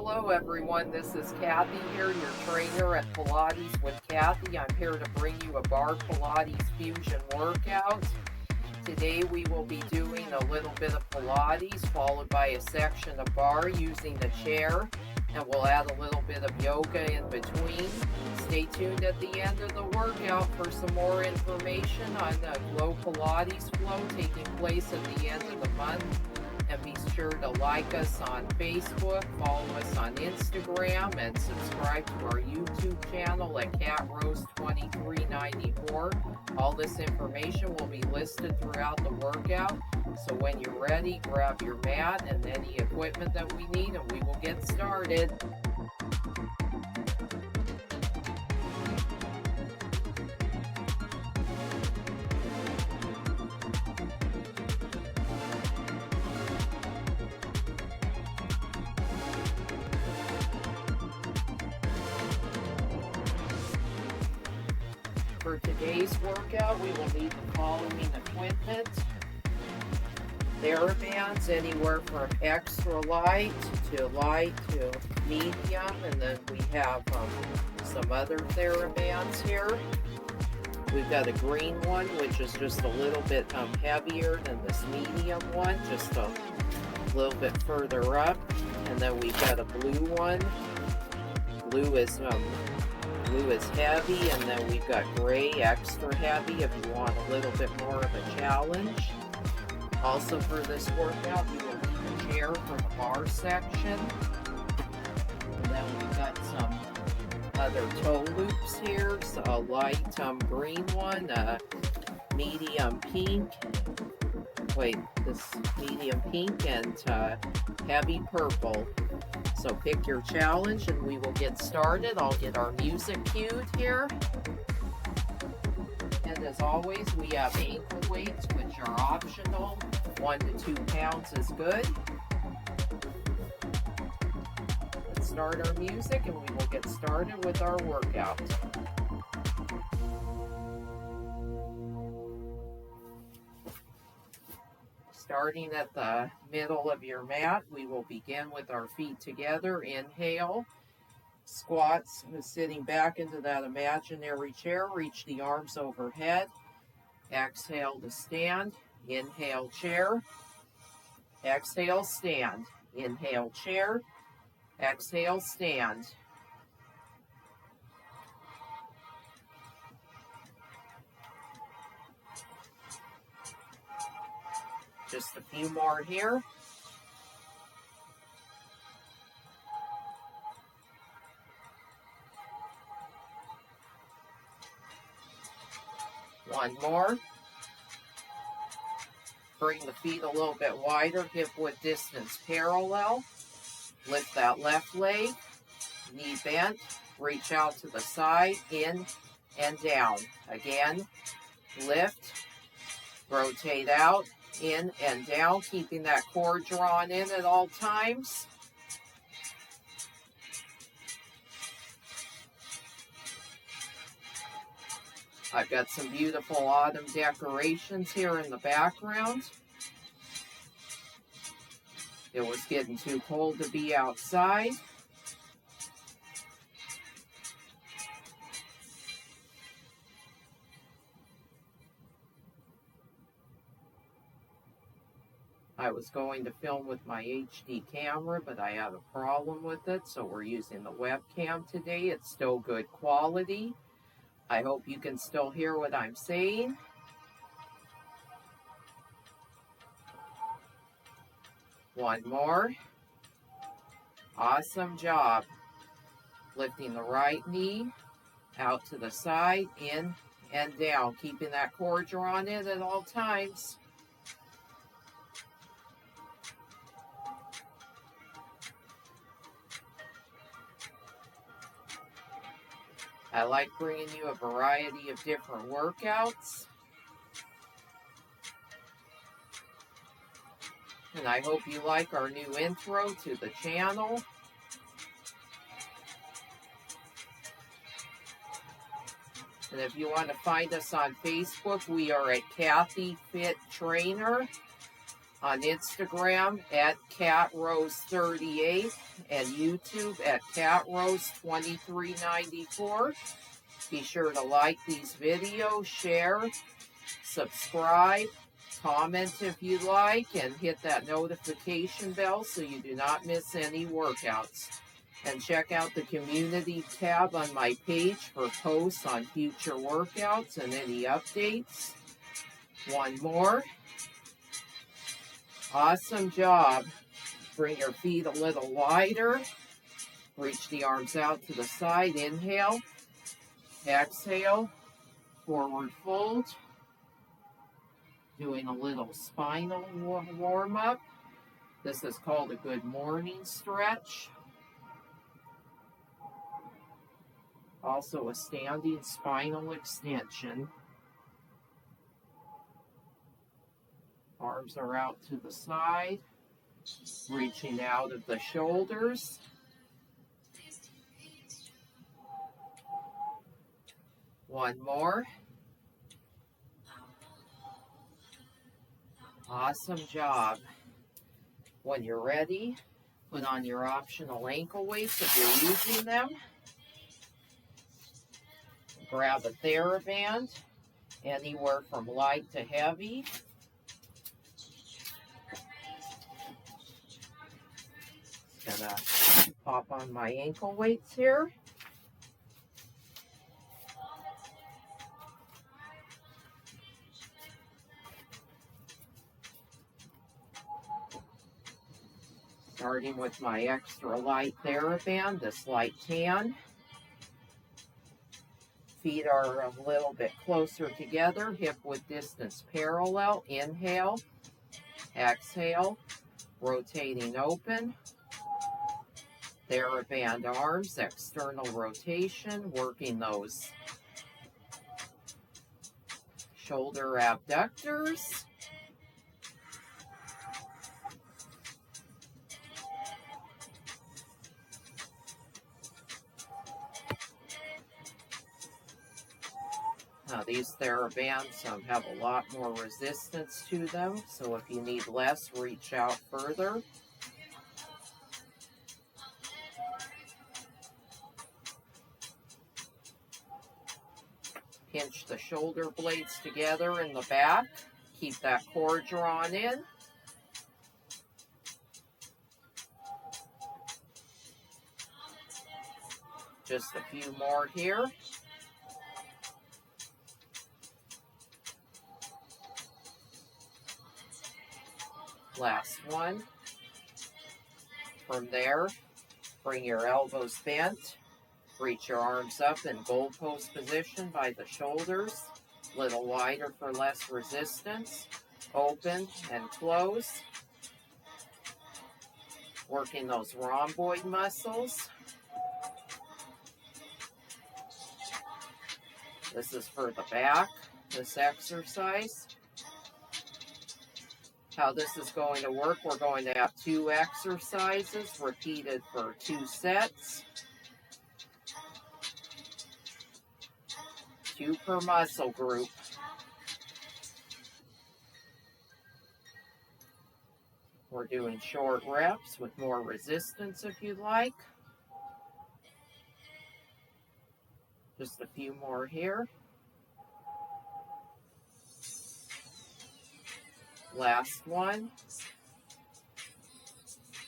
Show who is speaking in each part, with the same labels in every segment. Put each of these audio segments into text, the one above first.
Speaker 1: Hello everyone, this is Kathy here, your trainer at Pilates with Kathy. I'm here to bring you a Barre Pilates fusion workout. Today we will be doing a little bit of Pilates followed by a section of barre using the chair, and we'll add a little bit of yoga in between. Stay tuned at the end of the workout for some more information on the Glow Pilates Flow taking place at the end of the month. And be sure to like us on Facebook, follow us on Instagram, and subscribe to our YouTube channel at CatRose2394. All this information will be listed throughout the workout. So when you're ready, grab your mat and any equipment that we need, and we will get started. For today's workout, we will need the following equipment. TheraBands, anywhere from extra light to medium, and then we have some other TheraBands here. We've got a green one, which is just a little bit heavier than this medium one, just a little bit further up. And then we've got a blue one. Blue is heavy, and then we've got gray, extra heavy, if you want a little bit more of a challenge. Also for this workout, we will need a chair for the barre section. And then we've got some other toe loops here. So a light green one, a medium pink. This medium pink and heavy purple. So pick your challenge and we will get started. I'll get our music cued here. And as always, we have ankle weights, which are optional. 1 to 2 pounds is good. Let's start our music and we will get started with our workout. Starting at the middle of your mat, we will begin with our feet together. Inhale, squats, sitting back into that imaginary chair. Reach the arms overhead. Exhale to stand. Inhale, chair. Exhale, stand. Inhale, chair. Exhale, stand. Just a few more here. One more. Bring the feet a little bit wider, hip width distance parallel. Lift that left leg, knee bent, reach out to the side, in and down. Again, lift, rotate out, in and down, keeping that core drawn in at all times. I've got some beautiful autumn decorations here in the background. It was getting too cold to be outside. I was going to film with my HD camera, but I had a problem with it, so we're using the webcam today. It's still good quality. I hope you can still hear what I'm saying. One more. Awesome job. Lifting the right knee out to the side, in and down, keeping that core drawn in at all times. I like bringing you a variety of different workouts. And I hope you like our new intro to the channel. And if you want to find us on Facebook, we are at Kathy Fit Trainer. on Instagram at CatRose38 and YouTube at CatRose2394. Be sure to like these videos, share, subscribe, comment if you like, and hit that notification bell so you do not miss any workouts. And check out the community tab on my page for posts on future workouts and any updates. One more. Awesome job. Bring your feet a little wider. Reach the arms out to the side. Inhale. Exhale. Forward fold. Doing a little spinal warm-up. This is called a good morning stretch. Also a standing spinal extension. Arms are out to the side, reaching out of the shoulders. One more. Awesome job. When you're ready, put on your optional ankle weights if you're using them. Grab a TheraBand, anywhere from light to heavy. Gonna pop on my ankle weights here. Starting with my extra light TheraBand, this light tan. Feet are a little bit closer together, hip width distance parallel. Inhale, exhale, rotating open. TheraBand arms, external rotation, working those shoulder abductors. Now these TheraBands have a lot more resistance to them, so if you need less, reach out further. Pinch the shoulder blades together in the back. Keep that core drawn in. Just a few more here. Last one. From there, bring your elbows bent. Reach your arms up in goal post position by the shoulders. Little wider for less resistance. Open and close. Working those rhomboid muscles. This is for the back, this exercise. How this is going to work, we're going to have 2 exercises repeated for 2 sets. 2 per muscle group. We're doing short reps with more resistance if you'd like. Just a few more here. Last one.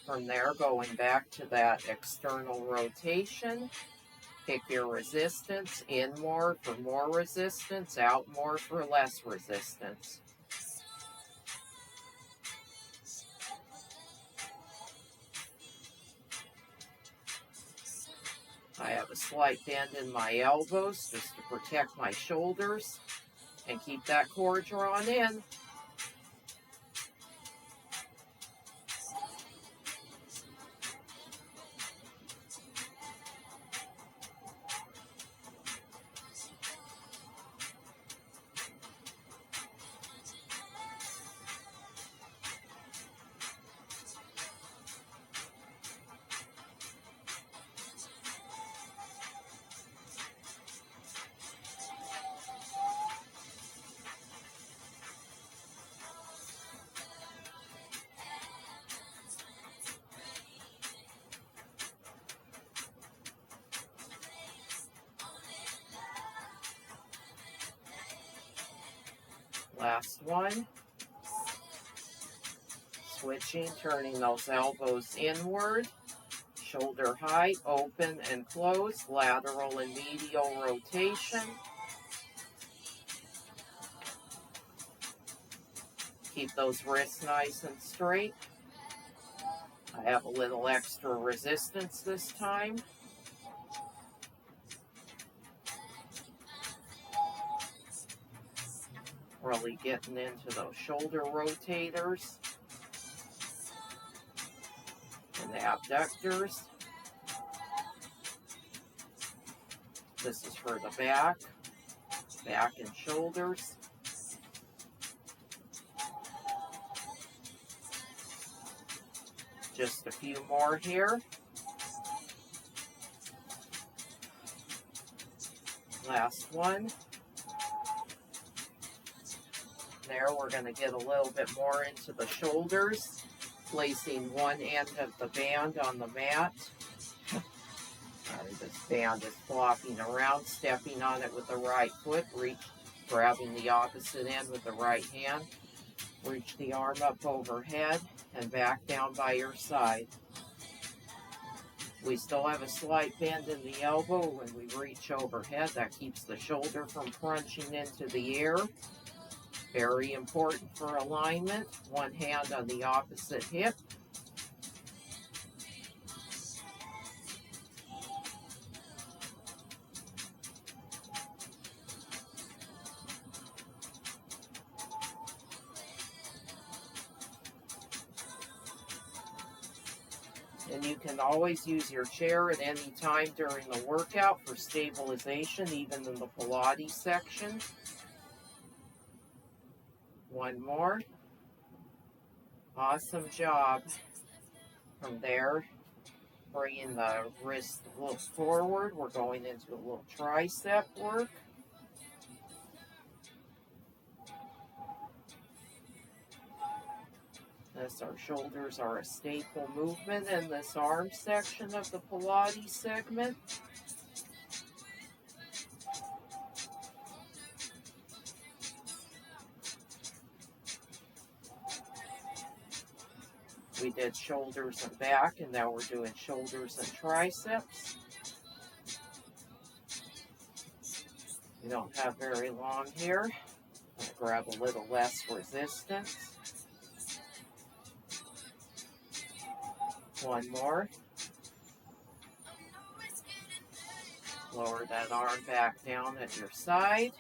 Speaker 1: From there, going back to that external rotation. Pick your resistance. In more for more resistance. Out more for less resistance. I have a slight bend in my elbows just to protect my shoulders and keep that core drawn in. Last one. Switching, turning those elbows inward. Shoulder height, open and close. Lateral and medial rotation. Keep those wrists nice and straight. I have a little extra resistance this time. Really getting into those shoulder rotators and the abductors. This is for the back and shoulders. Just a few more here. Last one. There, we're going to get a little bit more into the shoulders, placing one end of the band on the mat. This band is flopping around, stepping on it with the right foot, grabbing the opposite end with the right hand. Reach the arm up overhead and back down by your side. We still have a slight bend in the elbow when we reach overhead. That keeps the shoulder from crunching into the air. Very important for alignment. One hand on the opposite hip. And you can always use your chair at any time during the workout for stabilization, even in the Pilates section. One more. Awesome job. From there, bringing the wrist a little forward. We're going into a little tricep work. As our shoulders are a staple movement in this arm section of the Pilates segment. We did shoulders and back, and now we're doing shoulders and triceps. We don't have very long here. I'll grab a little less resistance. One more. Lower that arm back down at your side.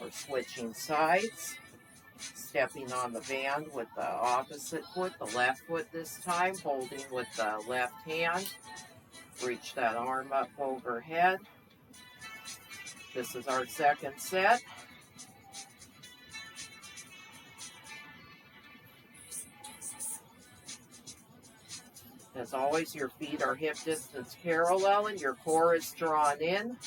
Speaker 1: We're switching sides. Stepping on the band with the opposite foot, the left foot this time, holding with the left hand. Reach that arm up overhead. This is our second set. As always, your feet are hip distance parallel and your core is drawn in.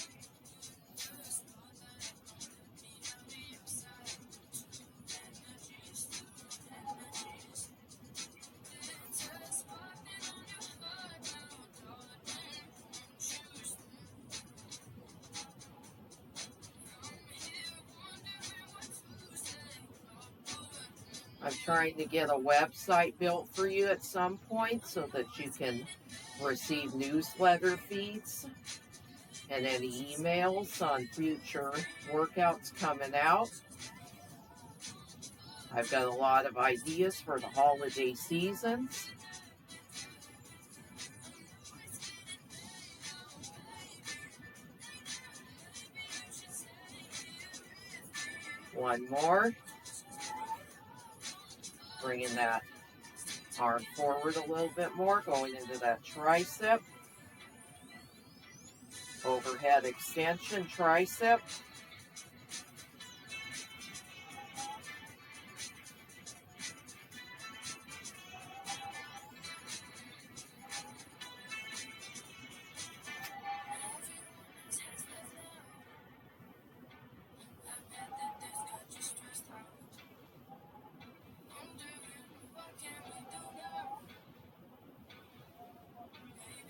Speaker 1: I'm trying to get a website built for you at some point so that you can receive newsletter feeds and any emails on future workouts coming out. I've got a lot of ideas for the holiday seasons. One more. Bringing that arm forward a little bit more, going into that tricep. Overhead extension, tricep.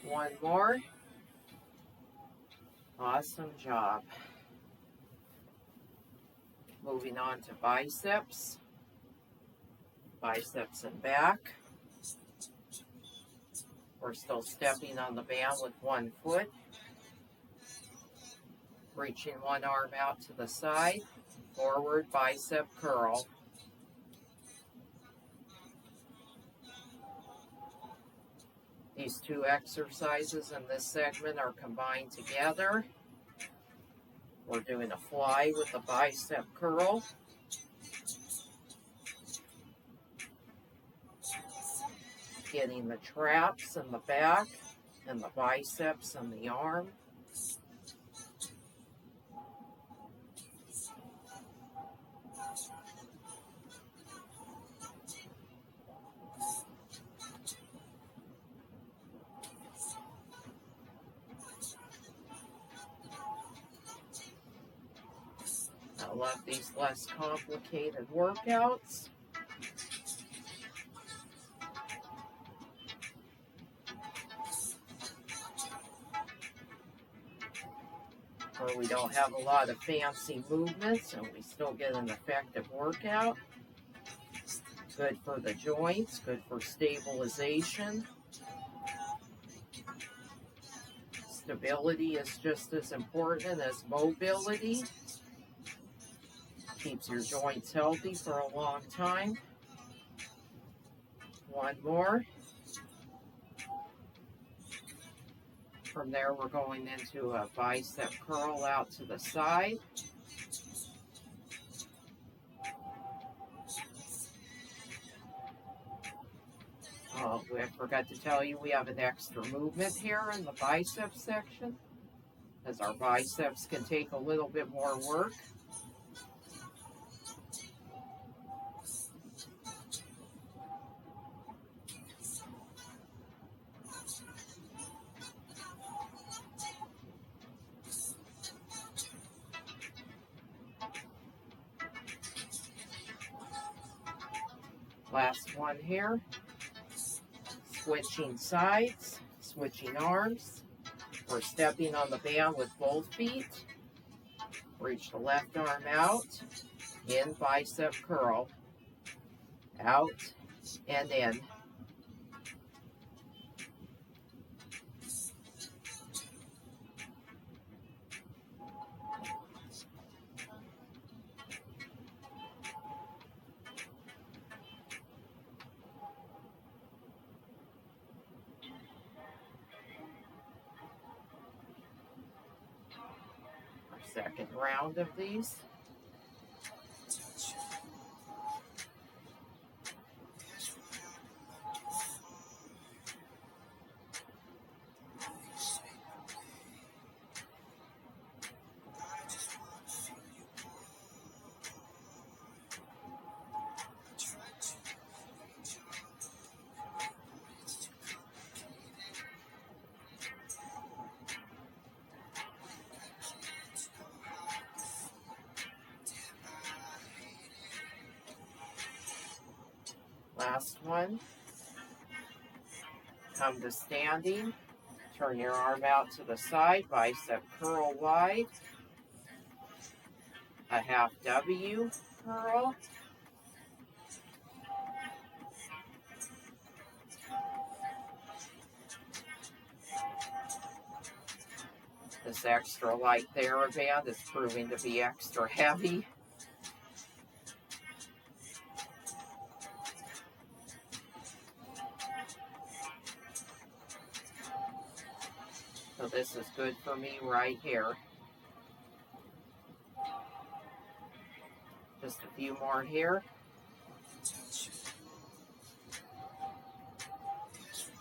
Speaker 1: One more. Awesome job. Moving on to biceps. Biceps and back. We're still stepping on the band with one foot. Reaching one arm out to the side. Forward bicep curl. These two exercises in this segment are combined together. We're doing a fly with a bicep curl. Getting the traps in the back and the biceps and the arm. I love these less complicated workouts. Where we don't have a lot of fancy movements and we still get an effective workout. Good for the joints, good for stabilization. Stability is just as important as mobility. Keeps your joints healthy for a long time. One more. From there, we're going into a bicep curl out to the side. Oh, I forgot to tell you, we have an extra movement here in the biceps section, as our biceps can take a little bit more work. Last one here. Switching sides, switching arms. We're stepping on the band with both feet. Reach the left arm out. In bicep curl. Out and in. Second round of these. Last one. Come to standing. Turn your arm out to the side. Bicep curl wide. A half W curl. This extra light TheraBand is proving to be extra heavy. So this is good for me right here. Just a few more here.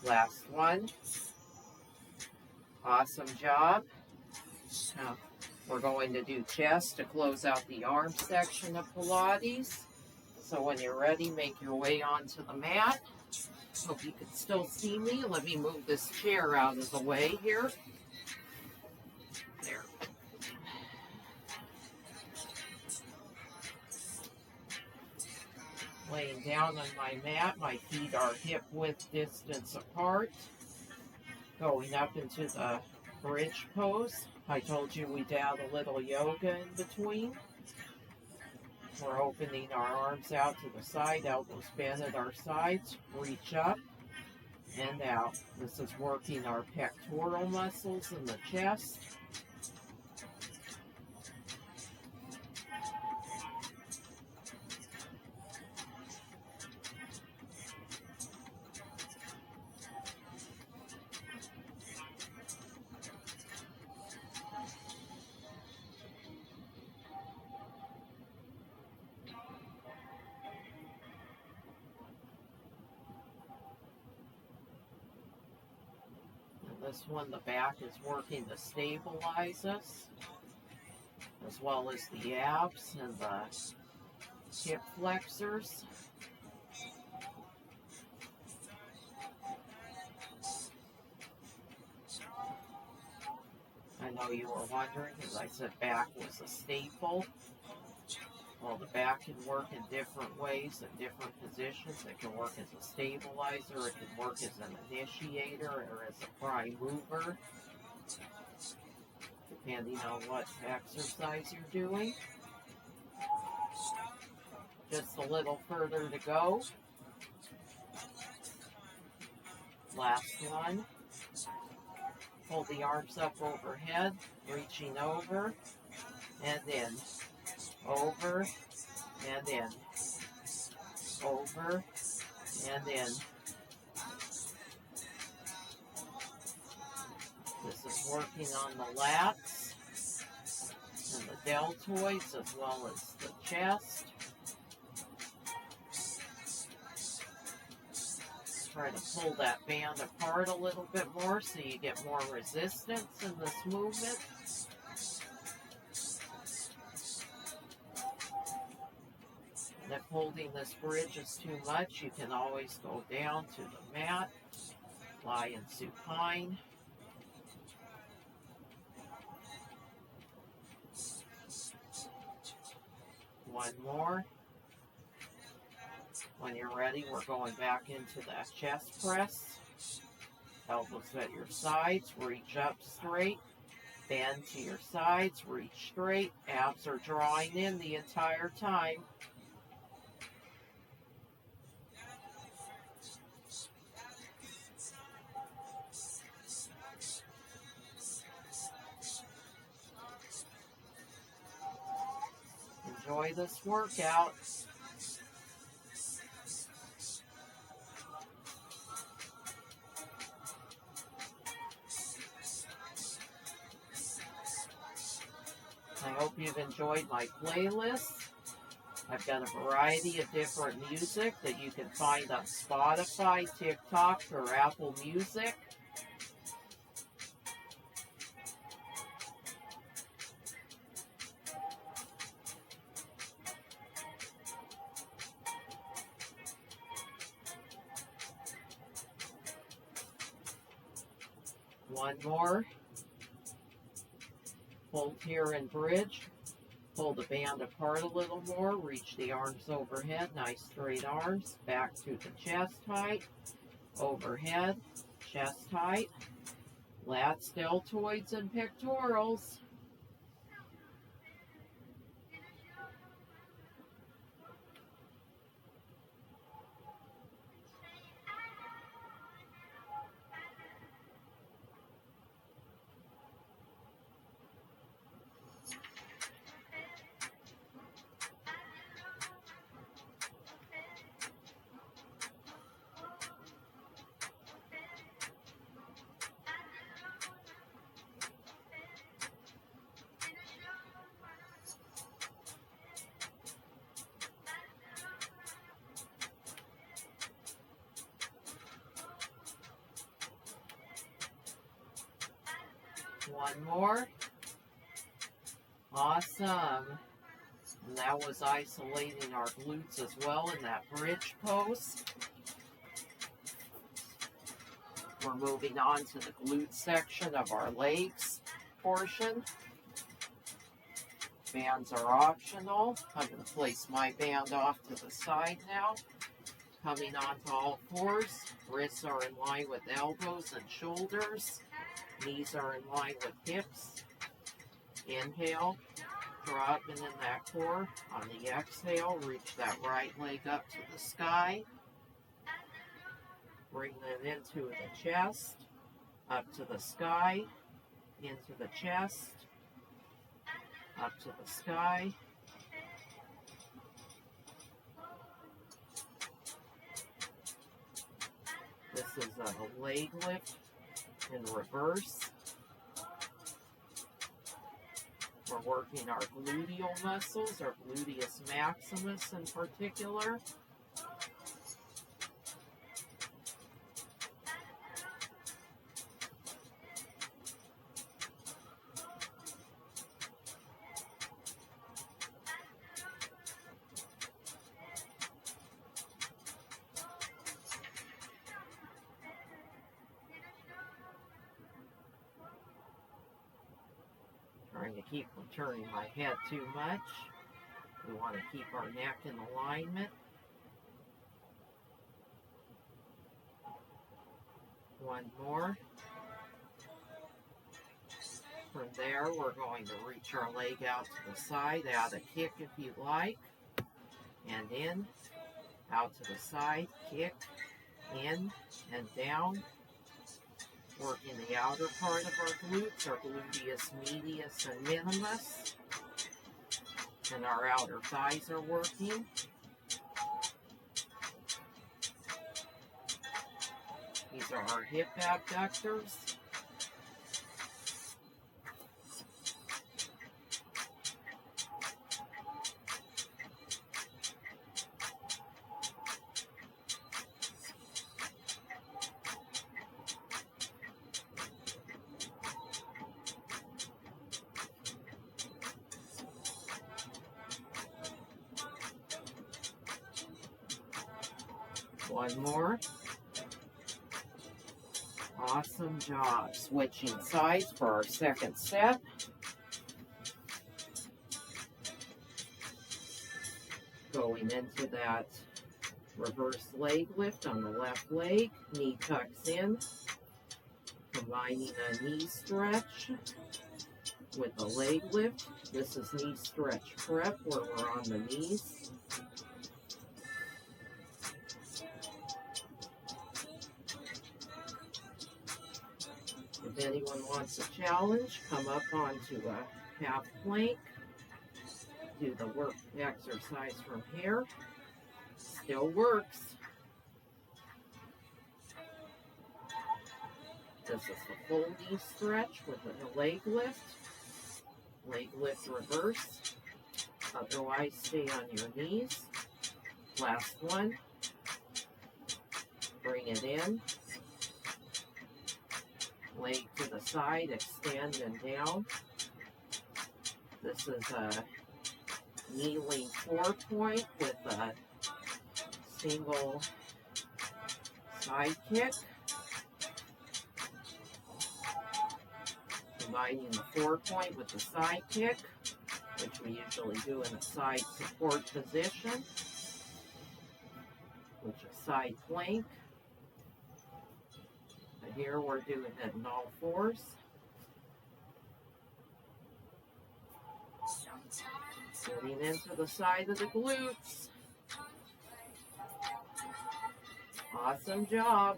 Speaker 1: Last one. Awesome job. Now we're going to do chest to close out the arm section of Pilates. So when you're ready, make your way onto the mat. Hope you can still see me. Let me move this chair out of the way here. There. Laying down on my mat, my feet are hip width distance apart. Going up into the bridge pose. I told you we'd add a little yoga in between. We're opening our arms out to the side, elbows bent at our sides, reach up and out. This is working our pectoral muscles in the chest. This one, the back is working to stabilize us, as well as the abs and the hip flexors. I know you were wondering, because I said back was a staple. Well, the back can work in different ways, in different positions. It can work as a stabilizer, it can work as an initiator, or as a prime mover, depending on what exercise you're doing. Just a little further to go. Last one. Hold the arms up overhead, reaching over, and in. Over, and in. Over, and in. This is working on the lats and the deltoids as well as the chest. Try to pull that band apart a little bit more so you get more resistance in this movement. And if holding this bridge is too much, you can always go down to the mat, lie in supine. One more. When you're ready, we're going back into that chest press. Elbows at your sides, reach up straight, bend to your sides, reach straight. Abs are drawing in the entire time. Enjoy this workout. I hope you've enjoyed my playlist. I've got a variety of different music that you can find on Spotify, TikTok, or Apple Music. One more. Hold here and bridge. Pull the band apart a little more. Reach the arms overhead. Nice straight arms. Back to the chest height. Overhead. Chest height. Lats, deltoids, and pectorals. One more. Awesome. And that was isolating our glutes as well in that bridge pose. We're moving on to the glute section of our legs portion. Bands are optional. I'm going to place my band off to the side now. Coming onto all fours. Wrists are in line with elbows and shoulders. Knees are in line with hips. Inhale. Throbbing in that core. On the exhale, reach that right leg up to the sky. Bring them into the chest, up to the sky, into the chest, up to the sky. This is a leg lift in reverse. We're working our gluteal muscles, our gluteus maximus in particular. Trying to keep from turning my head too much. We want to keep our neck in alignment. One more. From there, we're going to reach our leg out to the side, add a kick if you like, and in, out to the side, kick, in, and down. Working the outer part of our glutes, our gluteus medius and minimus. And our outer thighs are working. These are our hip abductors. One more. Awesome job. Switching sides for our second set. Going into that reverse leg lift on the left leg. Knee tucks in. Combining a knee stretch with a leg lift. This is knee stretch prep where we're on the knees. If anyone wants a challenge, come up onto a half plank. Do the work exercise from here. Still works. This is the full knee stretch with a leg lift. Leg lift reverse. Otherwise, stay on your knees. Last one. Bring it in. Leg to the side, extend and down. This is a kneeling 4-point with a single side kick. Combining the 4-point with the side kick, which we usually do in a side support position, which is side plank. Here we're doing it in all fours. Getting into the side of the glutes. Awesome job.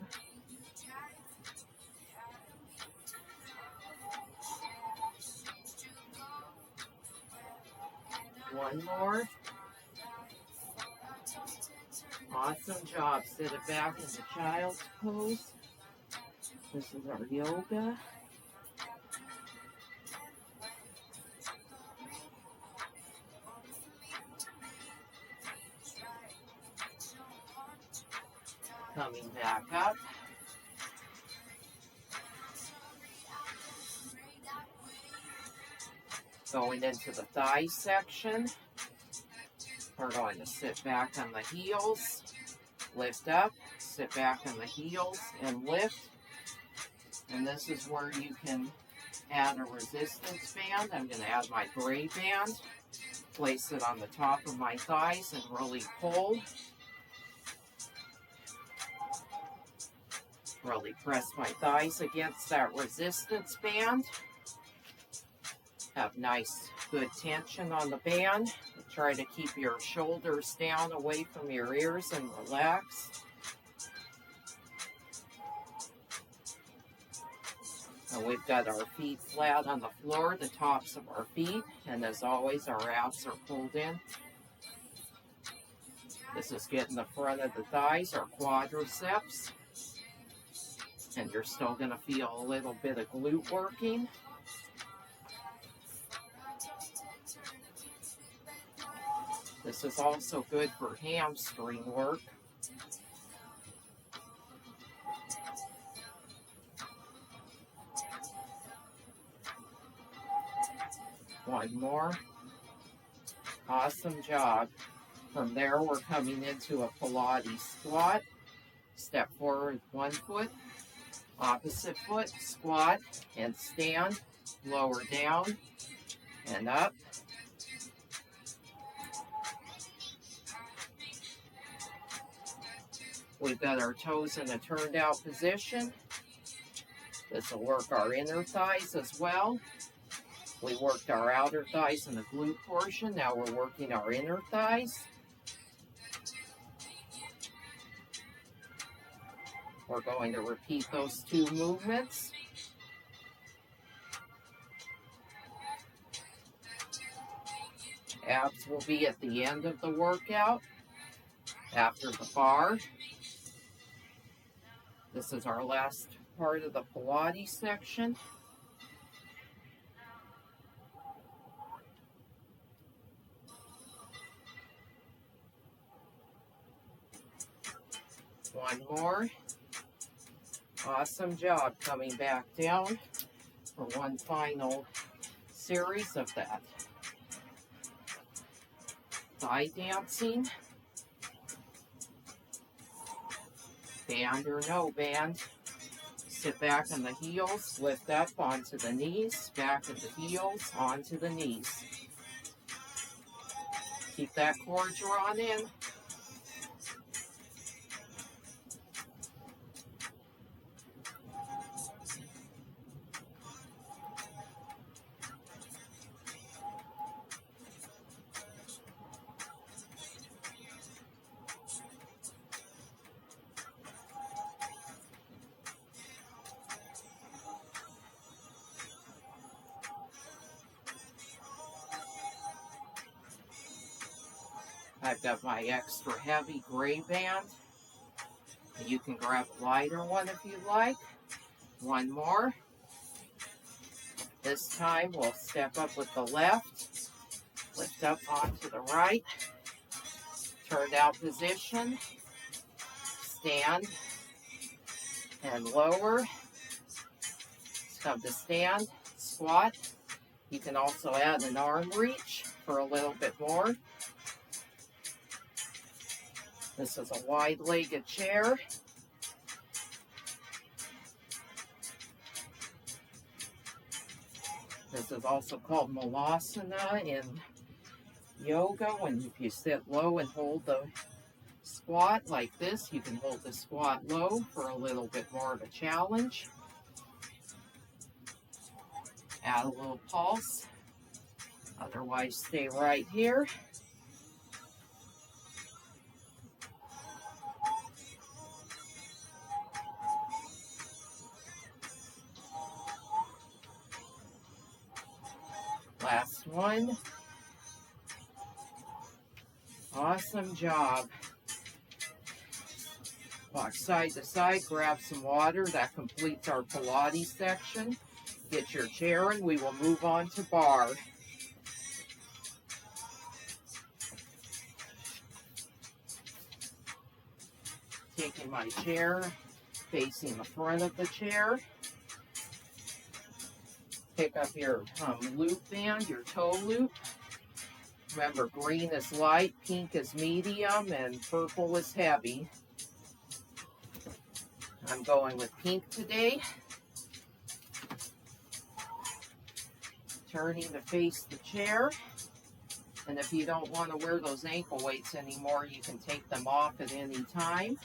Speaker 1: One more. Awesome job. Sit it back into child's pose. This is our yoga. Coming back up. Going into the thigh section. We're going to sit back on the heels, lift up, sit back on the heels, and lift. And this is where you can add a resistance band. I'm going to add my gray band, place it on the top of my thighs, and really pull. Really press my thighs against that resistance band. Have nice, good tension on the band. Try to keep your shoulders down away from your ears and relax. And we've got our feet flat on the floor, the tops of our feet, and as always, our abs are pulled in. This is getting the front of the thighs, our quadriceps. And you're still going to feel a little bit of glute working. This is also good for hamstring work. One more. Awesome job. From there, we're coming into a Pilates squat. Step forward 1 foot, opposite foot, squat, and stand. Lower down and up. We've got our toes in a turned out position. This will work our inner thighs as well. We worked our outer thighs in the glute portion. Now we're working our inner thighs. We're going to repeat those 2 movements. Abs will be at the end of the workout after the bar. This is our last part of the Pilates section. One more. Awesome job. Coming back down for one final series of that thigh dancing. Band or no band. Sit back on the heels, lift up onto the knees, back at the heels, onto the knees. Keep that core drawn in. I've got my extra heavy gray band. You can grab a lighter one if you like. One more. This time we'll step up with the left, lift up onto the right, turned out position, stand and lower. Come to stand, squat. You can also add an arm reach for a little bit more. This is a wide-legged chair. This is also called Malasana in yoga. When if you sit low and hold the squat like this, you can hold the squat low for a little bit more of a challenge. Add a little pulse. Otherwise, stay right here. Last one. Awesome job. Walk side to side, grab some water. That completes our Pilates section. Get your chair and we will move on to bar. Taking my chair, facing the front of the chair. Pick up your loop band, your toe loop. Remember, green is light, pink is medium, and purple is heavy. I'm going with pink today. Turning to face the chair. And if you don't want to wear those ankle weights anymore, you can take them off at any time.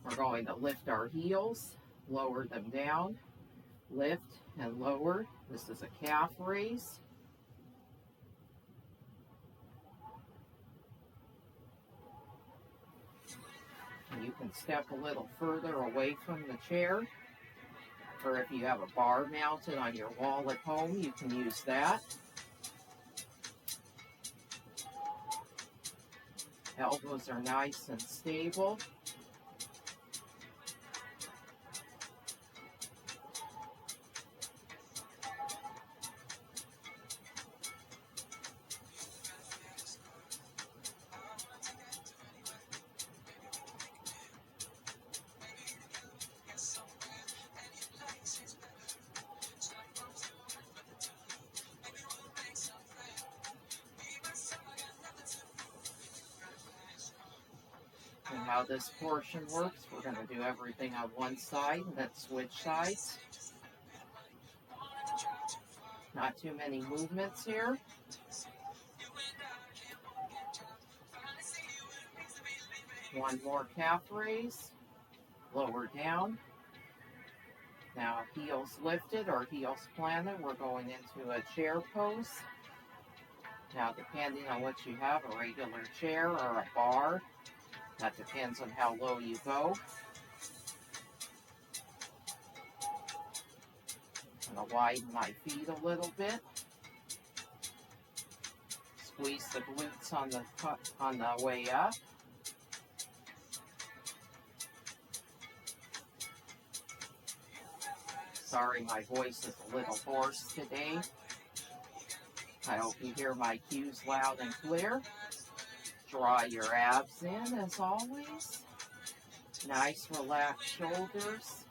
Speaker 1: We're going to lift our heels, lower them down. Lift and lower. This is a calf raise. And you can step a little further away from the chair, or if you have a bar mounted on your wall at home, you can use that. Elbows are nice and stable. And how this portion works, we're going to do everything on one side and then switch sides. Not too many movements here. One more calf raise, lower down. Now heels lifted or heels planted, we're going into a chair pose. Now depending on what you have, a regular chair or a bar, that depends on how low you go. I'm going to widen my feet a little bit. Squeeze the glutes on the way up. Sorry, my voice is a little hoarse today. I hope you hear my cues loud and clear. Draw your abs in as always. Nice relaxed shoulders.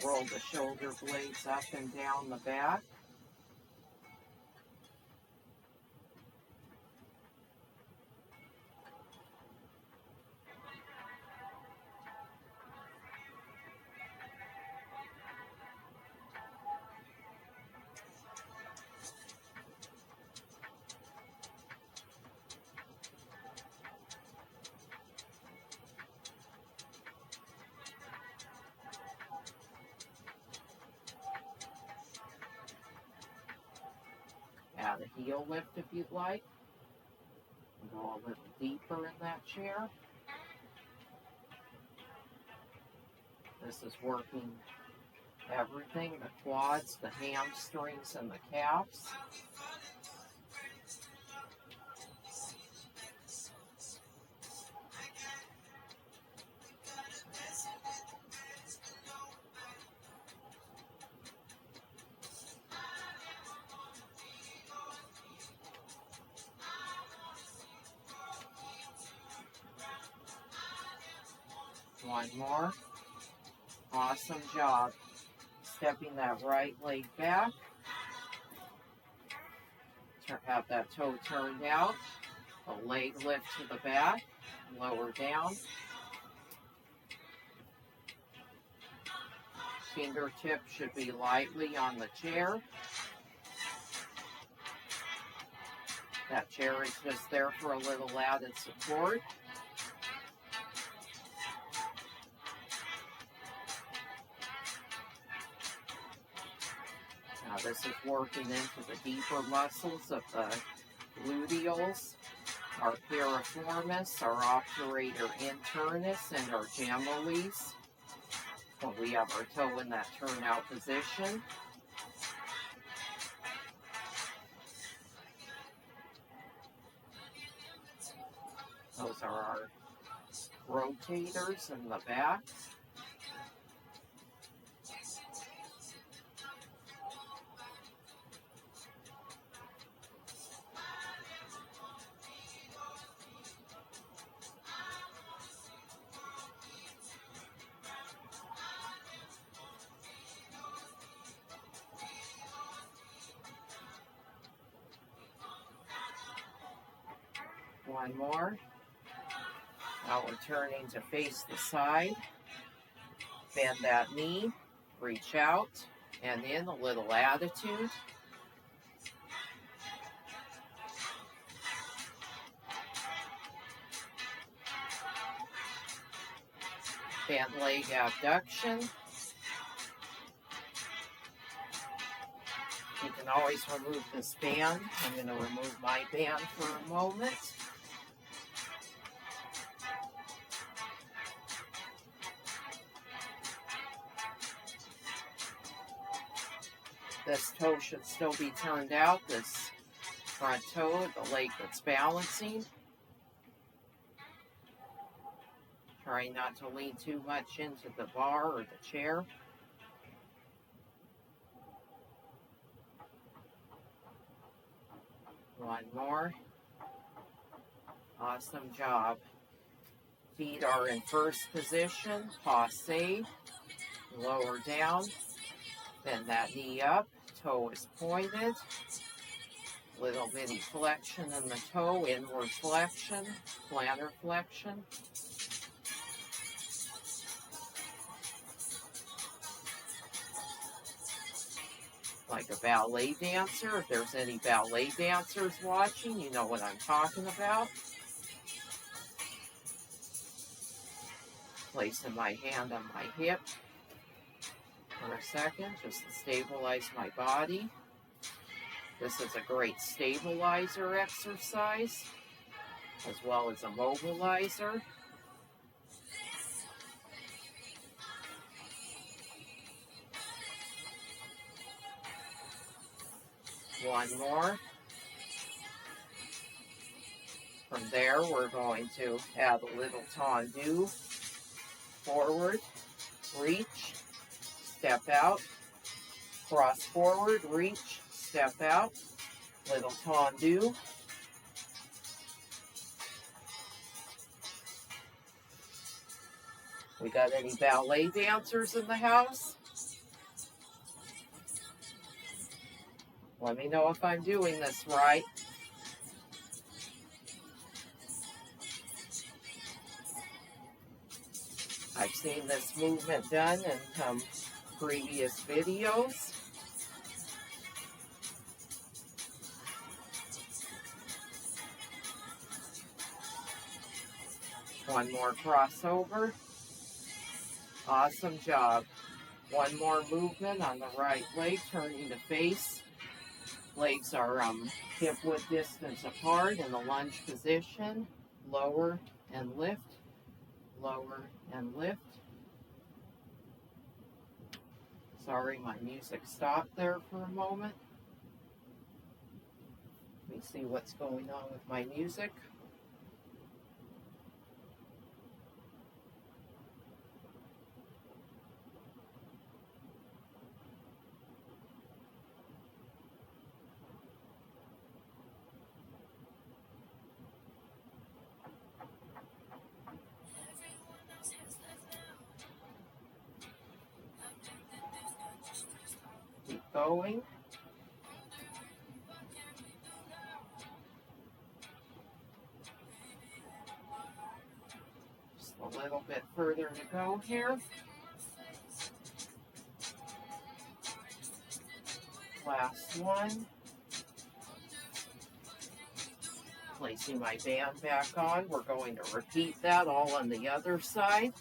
Speaker 1: Roll the shoulder blades up and down the back. Add a heel lift if you'd like. Go a little deeper in that chair. This is working everything, the quads, the hamstrings, and the calves. One more. Awesome job. Stepping that right leg back. Have that toe turned out. The leg lift to the back. Lower down. Fingertips should be lightly on the chair. That chair is just there for a little added support. Now this is working into the deeper muscles of the gluteals, our piriformis, our obturator internus, and our gemelles. When we have our toe in that turnout position. Those are our rotators in the back. One more. Now we're turning to face the side. Bend that knee, reach out, and in a little attitude. Bent leg abduction. You can always remove this band. I'm going to remove my band for a moment. This toe should still be turned out, this front toe, the leg that's balancing. Try not to lean too much into the bar or the chair. One more. Awesome job. Feet are in first position, passe, lower down, bend that knee up, toe is pointed, little bitty flexion in the toe, inward flexion, plantar flexion. Like a ballet dancer. If there's any ballet dancers watching, you know what I'm talking about. Placing my hand on my hip for a second, just to stabilize my body. This is a great stabilizer exercise, as well as a mobilizer. One more. From there, we're going to add a little tendu. Forward, reach, step out, cross forward, reach, step out, little tendu. We got any ballet dancers in the house? Let me know if I'm doing this right. I've seen this movement done in previous videos. One more crossover. Awesome job. One more movement on the right leg, turning to face. Legs are hip-width distance apart in the lunge position. Lower and lift. Lower and lift. Sorry, my music stopped there for a moment. Let me see what's going on with my music. Keep going. Just a little bit further to go here. Last one. Placing my band back on. We're going to repeat that all on the other side.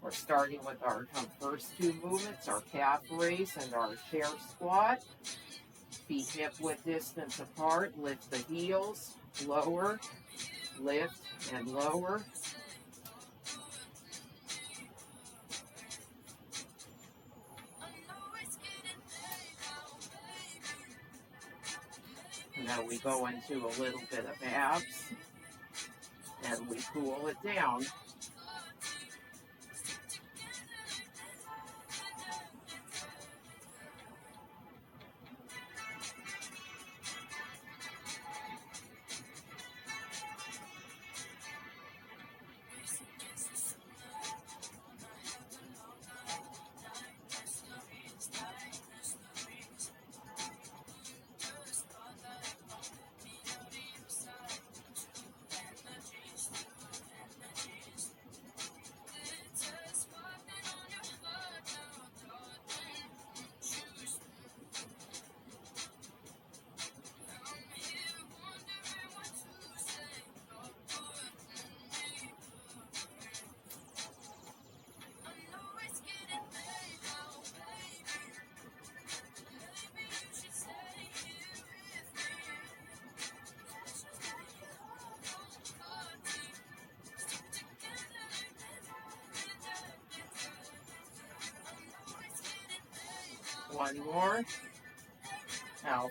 Speaker 1: We're starting with our first two movements, our calf raise and our chair squat. Feet hip-width distance apart. Lift the heels, lower, lift, and lower. Now we go into a little bit of abs, and we cool it down. One more. Now,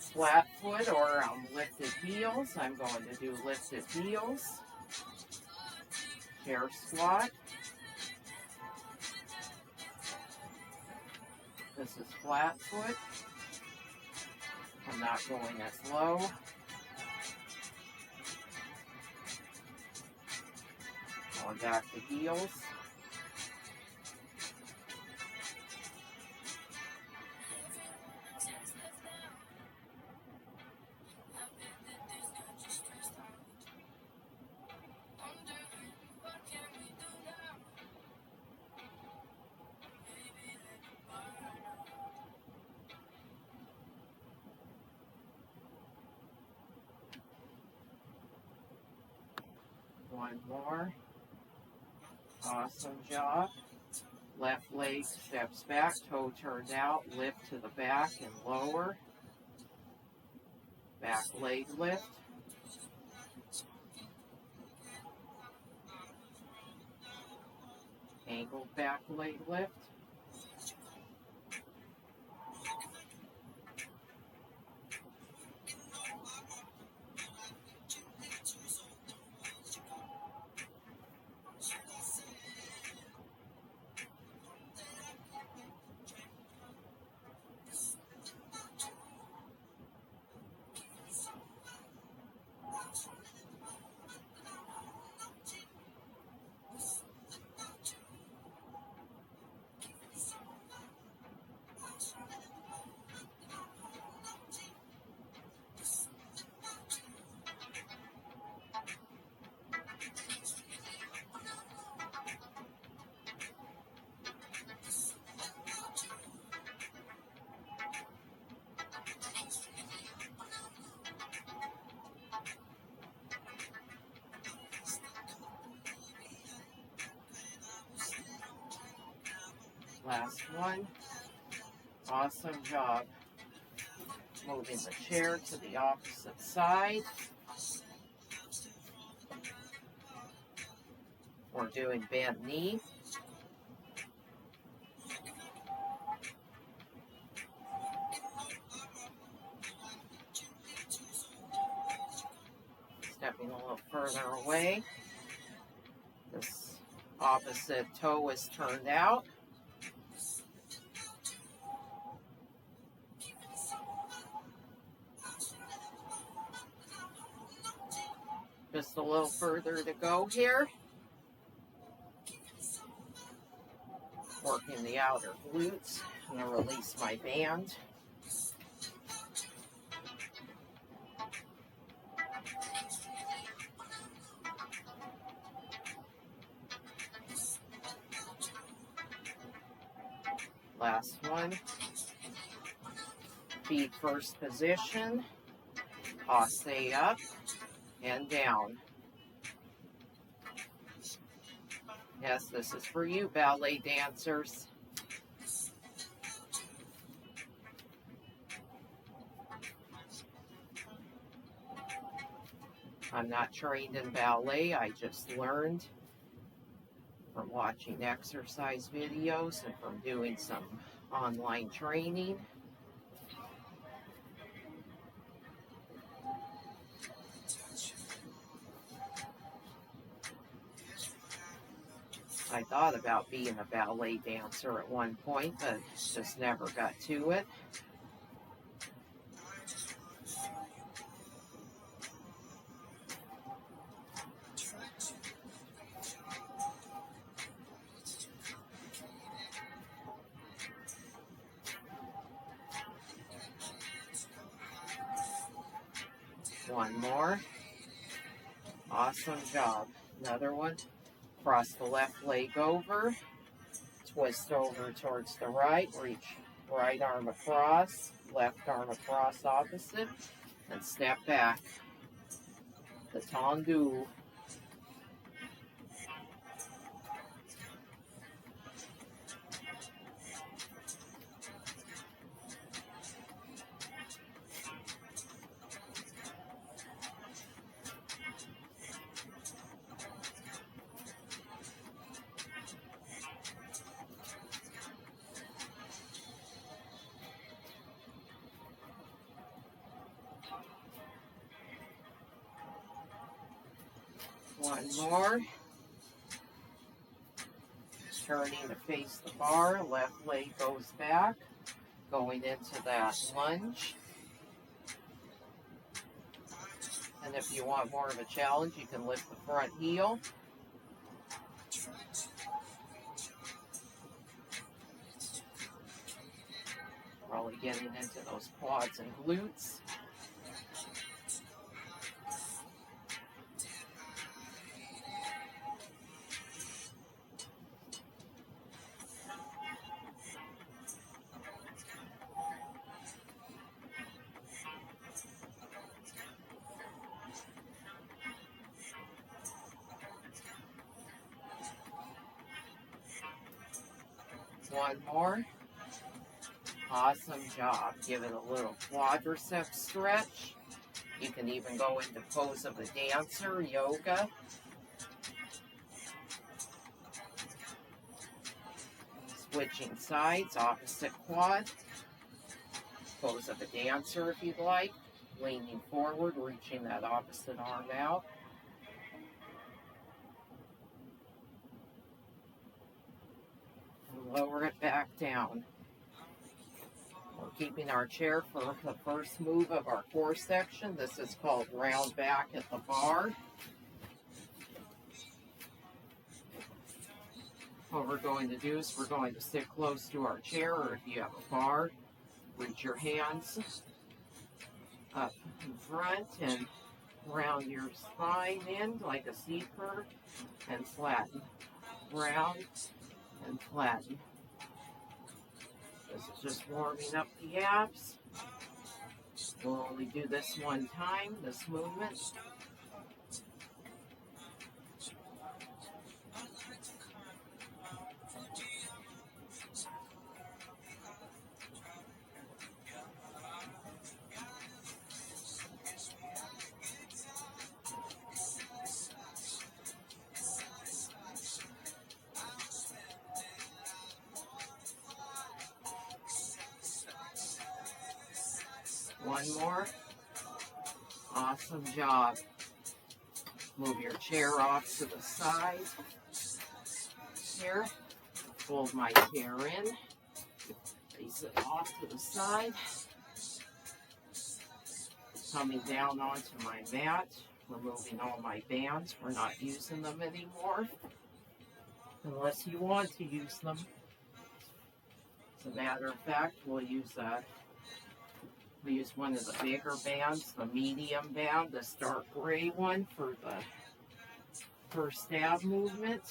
Speaker 1: flat foot or lifted heels. I'm going to do lifted heels. Chair squat. This is flat foot. I'm not going as low. Going back to heels. One more. Awesome job. Left leg steps back, toe turned out, lift to the back and lower. Back leg lift. Angled back leg lift. Last one. Awesome job. Moving the chair to the opposite side. We're doing bent knee. Stepping a little further away. This opposite toe is turned out. Just a little further to go here. Working the outer glutes. I'm going to release my band. Last one. Feet first position. Passe up and down. Yes, this is for you, ballet dancers. I'm not trained in ballet. I just learned from watching exercise videos and from doing some online training. I thought about being a ballet dancer at one point, but just never got to it. One more. Awesome job. Another one. Cross the left leg over. Twist over towards the right. Reach right arm across. Left arm across opposite. And step back. The tendu. One more. Turning to face the bar, left leg goes back, going into that lunge. And if you want more of a challenge, you can lift the front heel. Really getting into those quads and glutes. One more. Awesome job. Give it a little quadricep stretch. You can even go into pose of a dancer, yoga. Switching sides, opposite quad. Pose of a dancer if you'd like. Leaning forward, reaching that opposite arm out. And lower it back down. We're keeping our chair for the first move of our core section. This is called round back at the bar. What we're going to do is we're going to sit close to our chair, or if you have a bar, reach your hands up in front and round your spine in like a C curve and flatten. Round and flatten. This is just warming up the abs. We'll only do this one time, this movement. One more. Awesome job. Move your chair off to the side. Here. Fold my chair in. Face it off to the side. Coming down onto my mat. Removing all my bands. We're not using them anymore. Unless you want to use them. As a matter of fact, we'll use one of the bigger bands, the medium band, this dark gray one for the first ab movement.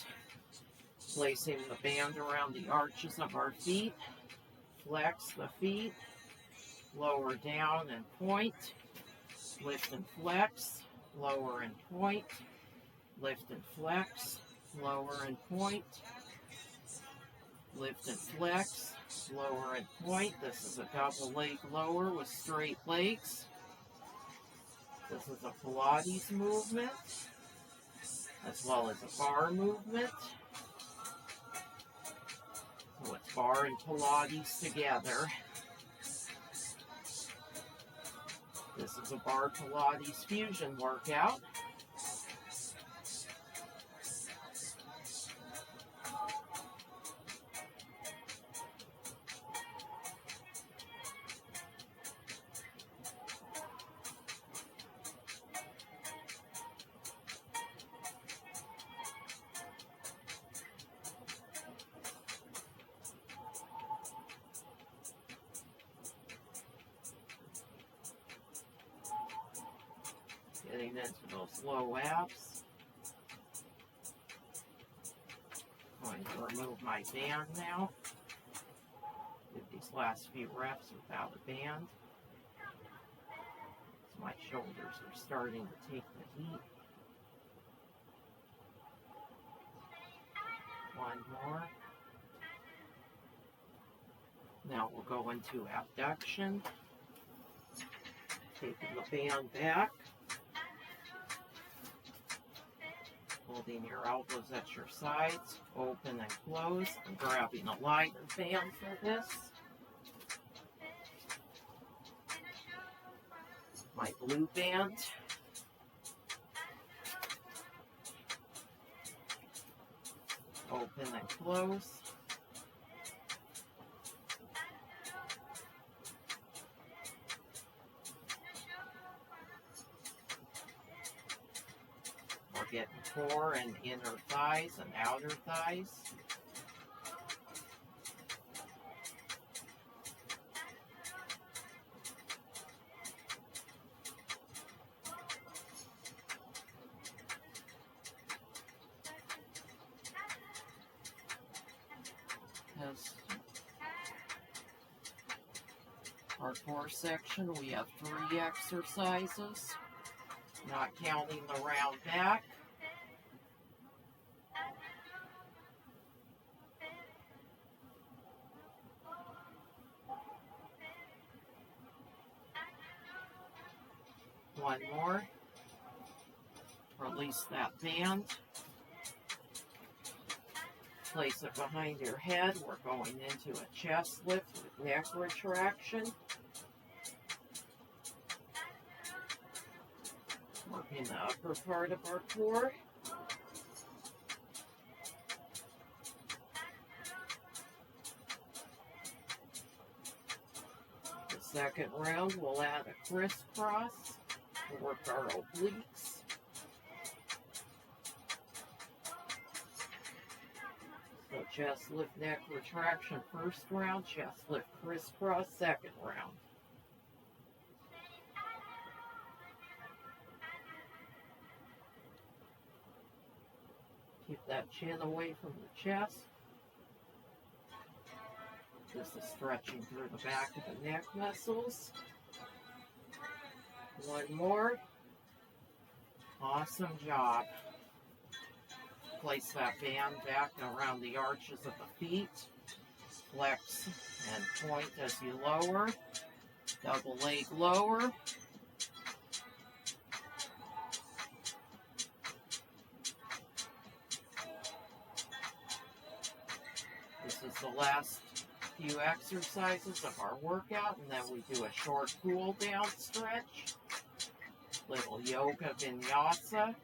Speaker 1: Placing the band around the arches of our feet. Flex the feet. Lower down and point. Lift and flex. Lower and point. Lift and flex. Lower and point. Lift and flex. Lower and point. This is a double leg lower with straight legs. This is a Pilates movement, as well as a bar movement. So it's bar and Pilates together. This is a bar Pilates fusion workout. Getting into those low abs. Going to remove my band now. Do these last few reps without a band. So my shoulders are starting to take the heat. One more. Now we'll go into abduction. Taking the band back. Holding your elbows at your sides, open and close, and grabbing a lighter band for this. My blue band. Open and close. We're getting core and inner thighs and outer thighs. As our core section, we have 3 exercises, not counting the round back. One more. Release that band. Place it behind your head. We're going into a chest lift with neck retraction. Working the upper part of our core. The second round, we'll add a crisscross to work our obliques. So chest lift, neck retraction first round, chest lift, crisscross second round. Keep that chin away from the chest. This is stretching through the back of the neck muscles. One more. Awesome job. Place that band back around the arches of the feet. Flex and point as you lower. Double leg lower. This is the last few exercises of our workout, and then we do a short cool down stretch. Little yoga vinyasa.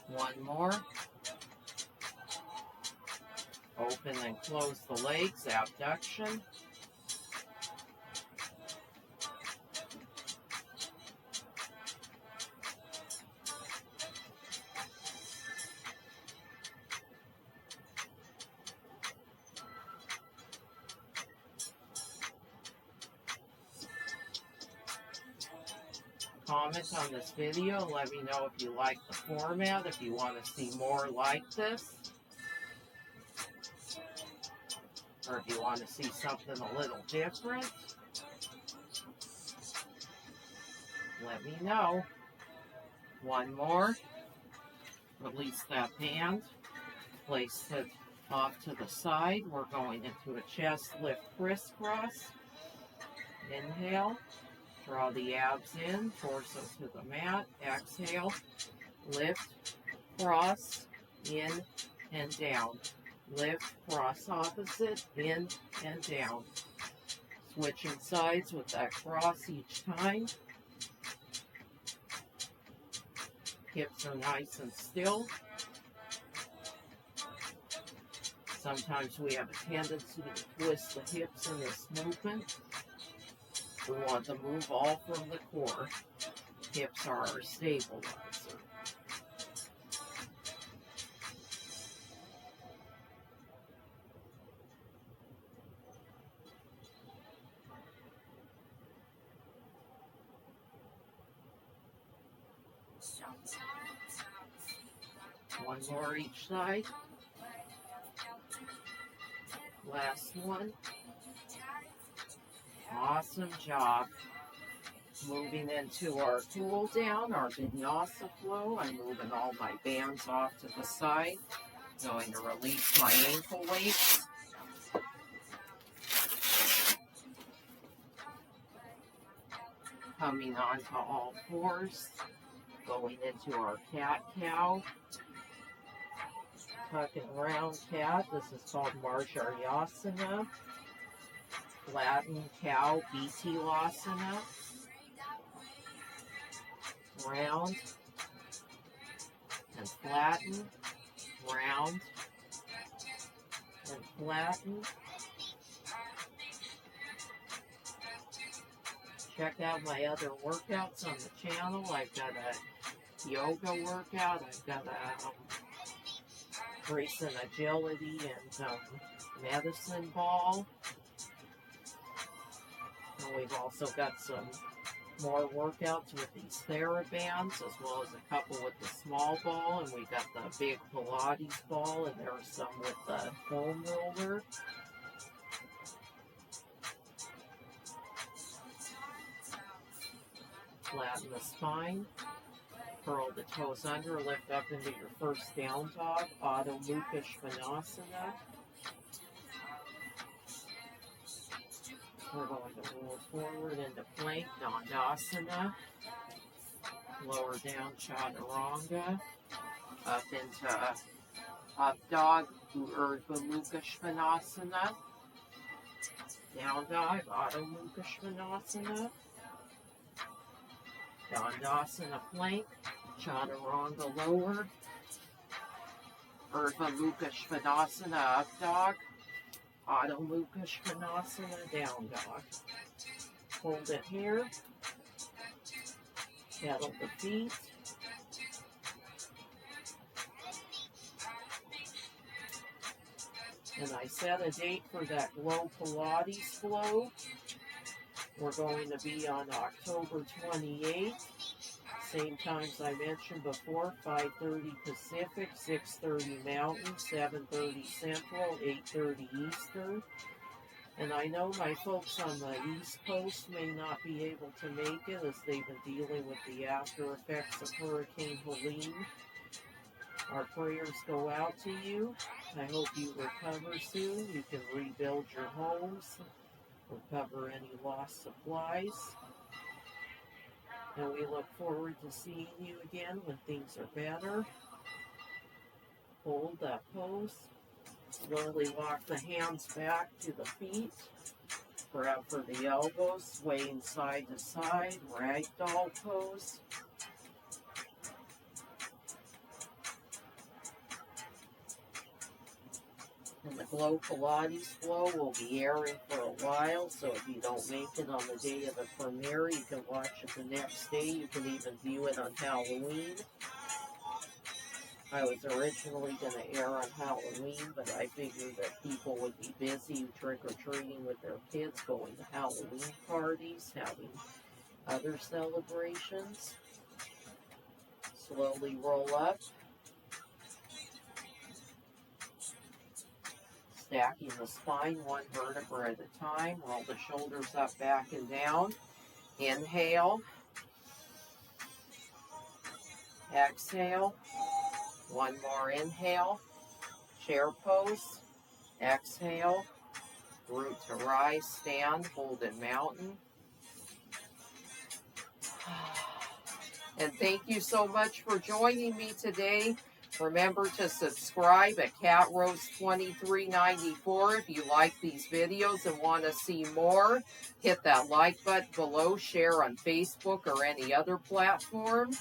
Speaker 1: One more. Open and close the legs, abduction. Comment on this video. Let me know if you like the format, if you want to see more like this, or if you want to see something a little different. Let me know. One more. Release that band. Place it off to the side. We're going into a chest lift crisscross. Inhale. Draw the abs in, torso to the mat. Exhale, lift, cross, in and down. Lift, cross opposite, in and down. Switching sides with that cross each time. Hips are nice and still. Sometimes we have a tendency to twist the hips in this movement. We want to move all from the core. Hips are our stabilizer. One more each side. Last one. Awesome job. Moving into our cool down, our vinyasa flow. I'm moving all my bands off to the side. Going to release my ankle weights. Coming onto all fours. Going into our cat-cow. tuck and round cat. This is called Marjaryasana. Flatten cow, BT Lasana. Round and flatten, round and flatten. Check out my other workouts on the channel. I've got a yoga workout. I've got a grace and agility and medicine ball. And we've also got some more workouts with these TheraBands, as well as a couple with the small ball, and we got the big Pilates ball, and there's some with the foam roller. Flatten the spine, curl the toes under, lift up into your first down dog, Adho Mukha Svanasana. We're going to roll forward into plank, Dandasana. Lower down, Chaturanga. Up into up dog, Urdhva Mukha Svanasana. Down dog, Adho Mukha Svanasana. Dandasana plank, Chaturanga lower. Urdhva Mukha Svanasana up dog. Adho Mukha Svanasana, down dog. Hold it here. Pedal the feet. And I set a date for that Glow Pilates flow. We're going to be on October 28th. Same times I mentioned before, 5:30 Pacific, 6:30 Mountain, 7:30 Central, 8:30 Eastern. And I know my folks on the East Coast may not be able to make it as they've been dealing with the after effects of Hurricane Helene. Our prayers go out to you. I hope you recover soon. You can rebuild your homes, recover any lost supplies. And we look forward to seeing you again when things are better. Hold that pose. Slowly walk the hands back to the feet. Grab for the elbows, swaying side to side, ragdoll pose. And the Glow Pilates flow will be airing for a while, so if you don't make it on the day of the premiere, you can watch it the next day. You can even view it on Halloween. I was originally going to air on Halloween, but I figured that people would be busy trick-or-treating with their kids, going to Halloween parties, having other celebrations. Slowly roll up. Stacking the spine one vertebra at a time. Roll the shoulders up, back, and down. Inhale. Exhale. One more inhale. Chair pose. Exhale. Root to rise. Stand. Hold in mountain. And thank you so much for joining me today. Remember to subscribe at CatRose2394 if you like these videos and want to see more. Hit that like button below, share on Facebook or any other platform.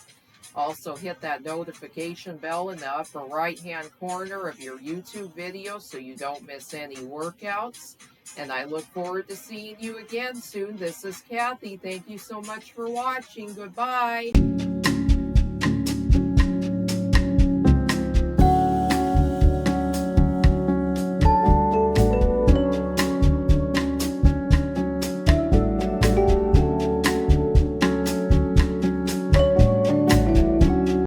Speaker 1: Also hit that notification bell in the upper right-hand corner of your YouTube video so you don't miss any workouts. And I look forward to seeing you again soon. This is Kathy. Thank you so much for watching. Goodbye.